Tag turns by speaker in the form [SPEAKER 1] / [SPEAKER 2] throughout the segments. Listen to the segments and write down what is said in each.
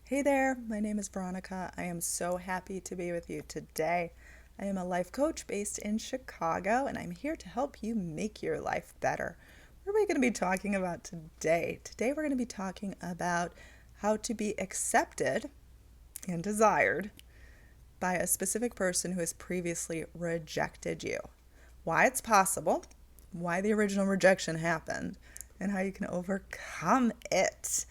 [SPEAKER 1] Hey there, my name is Veronica. I am so happy to be with you today. I am a life coach based in Chicago, and I'm here to help you make your life better. What are we going to be talking about today? Today, we're going to be talking about how to be accepted and desired by a specific person who has previously rejected you. Why it's possible, why the original rejection happened, and how you can overcome it,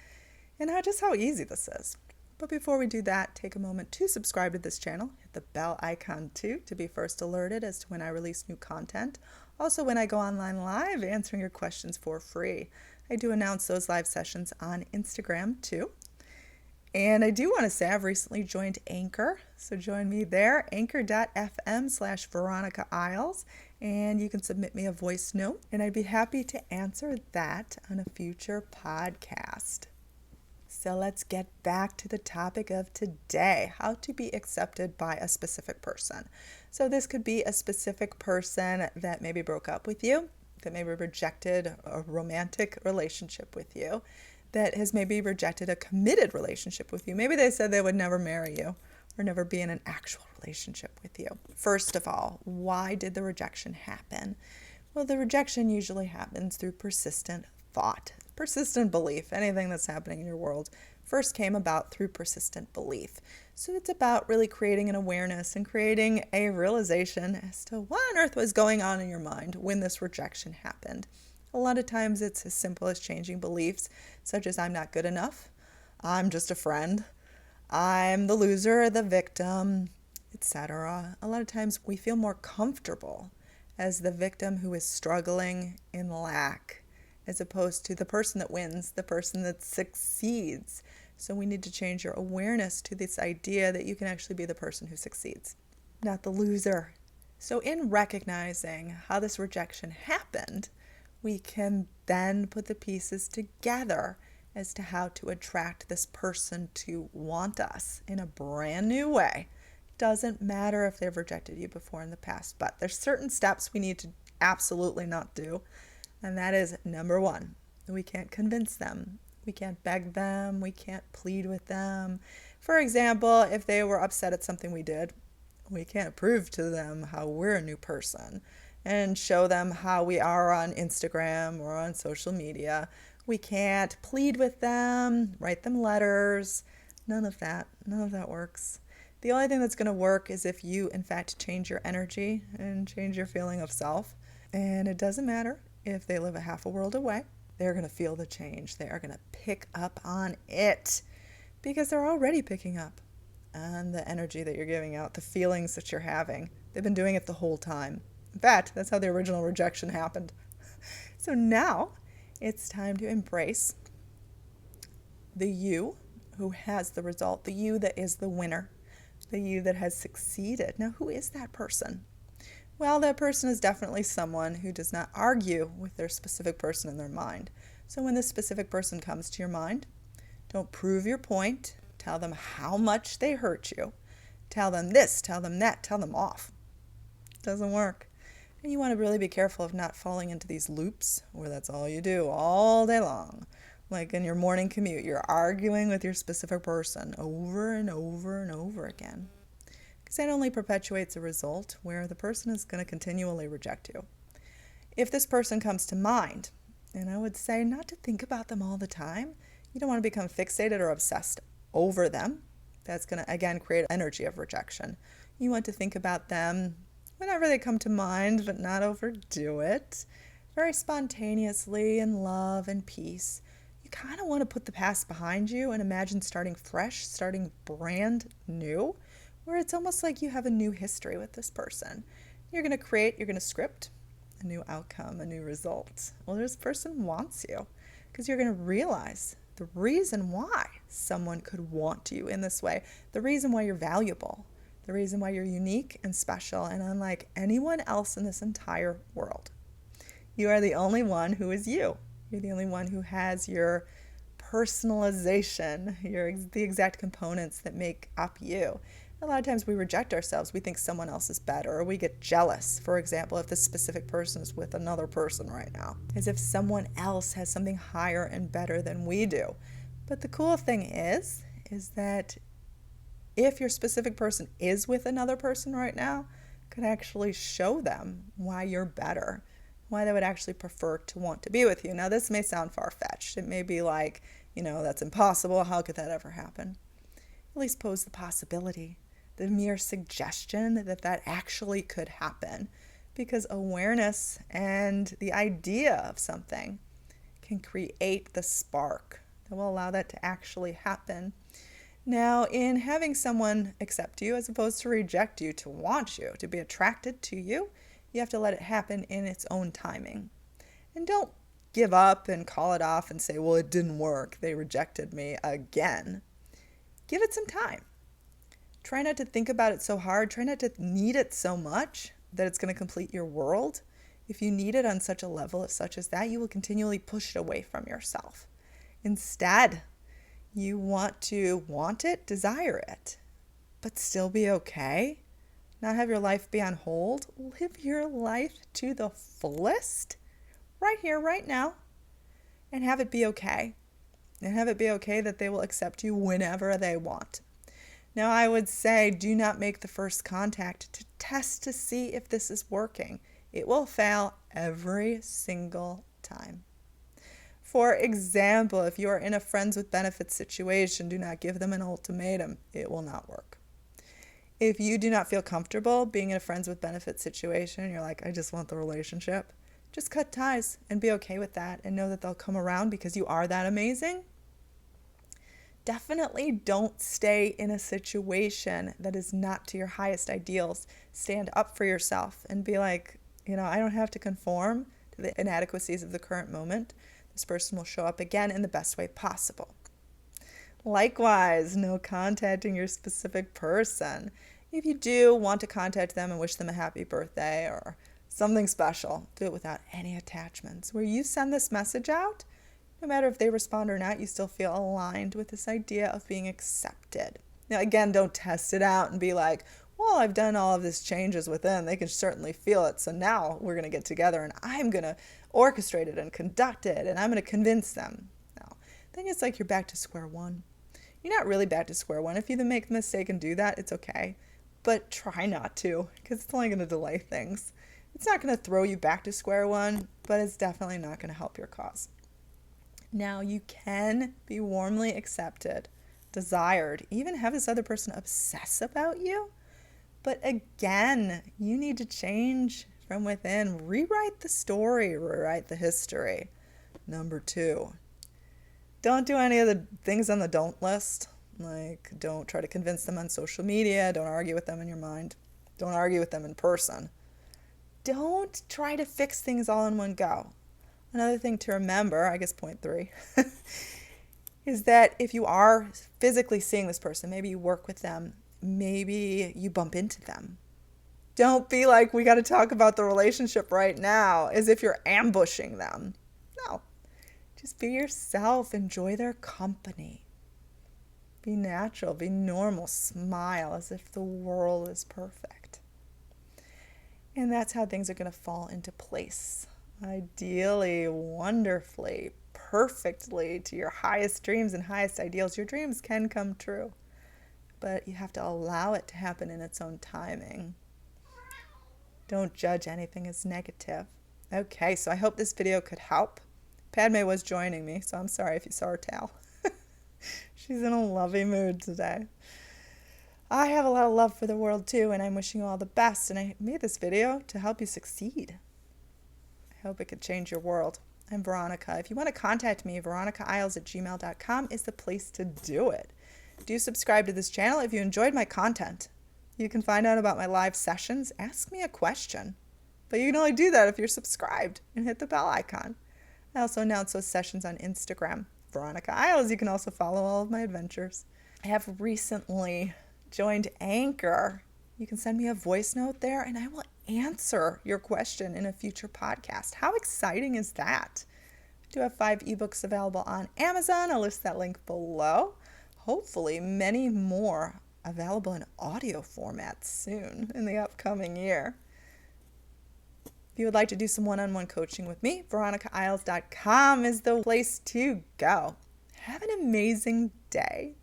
[SPEAKER 1] and how easy this is. But before we do that, take a moment to subscribe to this channel. Hit the bell icon too to be first alerted as to when I release new content. Also, when I go online live answering your questions for free. I do announce those live sessions on Instagram too. And I do want to say I've recently joined Anchor, so join me there, anchor.fm/Veronica Isles, and you can submit me a voice note, and I'd be happy to answer that on a future podcast. So let's get back to the topic of today, how to be accepted by a specific person. So this could be a specific person that maybe broke up with you, that maybe rejected a romantic relationship with you, that has maybe rejected a committed relationship with you. Maybe they said they would never marry you or never be in an actual relationship with you. First of all, why did the rejection happen? Well, the rejection usually happens through persistent thought. Persistent belief, anything that's happening in your world, first came about through persistent belief. So it's about really creating an awareness and creating a realization as to what on earth was going on in your mind when this rejection happened. A lot of times it's as simple as changing beliefs, such as I'm not good enough, I'm just a friend, I'm the loser, the victim, etc. A lot of times we feel more comfortable as the victim who is struggling in lack, as opposed to the person that wins, the person that succeeds. So we need to change your awareness to this idea that you can actually be the person who succeeds, not the loser. So in recognizing how this rejection happened, we can then put the pieces together as to how to attract this person to want us in a brand new way. Doesn't matter if they've rejected you before in the past, but there's certain steps we need to absolutely not do. And that is number one, we can't convince them. We can't beg them. We can't plead with them. For example, if they were upset at something we did, we can't prove to them how we're a new person and show them how we are on Instagram or on social media. We can't plead with them, write them letters. None of that works. The only thing that's going to work is if you, in fact, change your energy and change your feeling of self. And it doesn't matter if they live a half a world away, they're going to feel the change. They are going to pick up on it because they're already picking up on the energy that you're giving out, the feelings that you're having. They've been doing it the whole time. In fact, that's how the original rejection happened. So now it's time to embrace the you who has the result, the you that is the winner, the you that has succeeded. Now, who is that person? Well, that person is definitely someone who does not argue with their specific person in their mind. So when this specific person comes to your mind, don't prove your point. Tell them how much they hurt you. Tell them this, tell them that, tell them off. It doesn't work. And you want to really be careful of not falling into these loops where that's all you do all day long. Like in your morning commute, you're arguing with your specific person over and over and over again. Because that only perpetuates a result where the person is going to continually reject you. If this person comes to mind, and I would say not to think about them all the time, you don't want to become fixated or obsessed over them. That's going to, again, create energy of rejection. You want to think about them whenever they come to mind, but not overdo it. Very spontaneously, in love and peace. You kind of want to put the past behind you and imagine starting fresh, starting brand new, where it's almost like you have a new history with this person. You're going to script a new outcome, a new result. Well, this person wants you because you're going to realize the reason why someone could want you in this way, the reason why you're valuable, the reason why you're unique and special and unlike anyone else in this entire world. You are the only one who is you. You're the only one who has your personalization, the exact components that make up you. A lot of times we reject ourselves. We think someone else is better, or we get jealous, for example, if this specific person is with another person right now, as if someone else has something higher and better than we do. But the cool thing is is that if your specific person is with another person right now, could actually show them why you're better, why they would actually prefer to want to be with you. Now, this may sound far-fetched. It may be like, that's impossible. How could that ever happen? At least pose the possibility, the mere suggestion that that actually could happen, because awareness and the idea of something can create the spark that will allow that to actually happen. Now, in having someone accept you as opposed to reject you, to want you, to be attracted to you, you have to let it happen in its own timing. And don't give up and call it off and say, well, it didn't work. They rejected me again. Give it some time. Try not to think about it so hard. Try not to need it so much that it's going to complete your world. If you need it on such a level such as that, you will continually push it away from yourself. Instead, you want to want it, desire it, but still be okay. Not have your life be on hold. Live your life to the fullest, right here, right now, and have it be okay. And have it be okay that they will accept you whenever they want. Now, I would say do not make the first contact to test to see if this is working. It will fail every single time. For example, if you are in a friends with benefits situation, do not give them an ultimatum. It will not work. If you do not feel comfortable being in a friends with benefits situation and you're like, I just want the relationship, just cut ties and be okay with that and know that they'll come around because you are that amazing. Definitely don't stay in a situation that is not to your highest ideals. Stand up for yourself and be like, I don't have to conform to the inadequacies of the current moment. This person will show up again in the best way possible. Likewise, no contacting your specific person. If you do want to contact them and wish them a happy birthday or something special, do it without any attachments. Where you send this message out, no matter if they respond or not, you still feel aligned with this idea of being accepted. Now, again, don't test it out and be like, well, I've done all of these changes within. They can certainly feel it. So now we're going to get together and I'm going to orchestrate it and conduct it and I'm going to convince them. No, then it's like you're back to square one. You're not really back to square one. If you make the mistake and do that, it's okay. But try not to, because it's only going to delay things. It's not going to throw you back to square one, but it's definitely not going to help your cause. Now, you can be warmly accepted, desired, even have this other person obsess about you. But again, you need to change from within. Rewrite the story, rewrite the history. Number 2, don't do any of the things on the don't list. Like, don't try to convince them on social media. Don't argue with them in your mind. Don't argue with them in person. Don't try to fix things all in one go. Another thing to remember, I guess point 3, is that if you are physically seeing this person, maybe you work with them, maybe you bump into them. Don't be like, we got to talk about the relationship right now, as if you're ambushing them. No, just be yourself. Enjoy their company. Be natural, be normal, smile as if the world is perfect. And that's how things are going to fall into place. Ideally, wonderfully, perfectly, to your highest dreams and highest ideals. Your dreams can come true, but you have to allow it to happen in its own timing. Don't judge anything as negative. Okay, so I hope this video could help. Padme was joining me, so I'm sorry if you saw her tail. She's in a lovely mood today. I have a lot of love for the world too, and I'm wishing you all the best, and I made this video to help you succeed. I hope it could change your world. I'm Veronica. If you want to contact me, veronicaisles@gmail.com is the place to do it. Do subscribe to this channel if you enjoyed my content. You can find out about my live sessions. Ask me a question. But you can only do that if you're subscribed and hit the bell icon. I also announce those sessions on Instagram. Veronica Isles. You can also follow all of my adventures. I have recently joined Anchor. You can send me a voice note there and I will answer your question in a future podcast. How exciting is that? I do have 5 ebooks available on Amazon. I'll list that link below. Hopefully many more available in audio format soon in the upcoming year. If you would like to do some one-on-one coaching with me, veronicaisles.com is the place to go. Have an amazing day.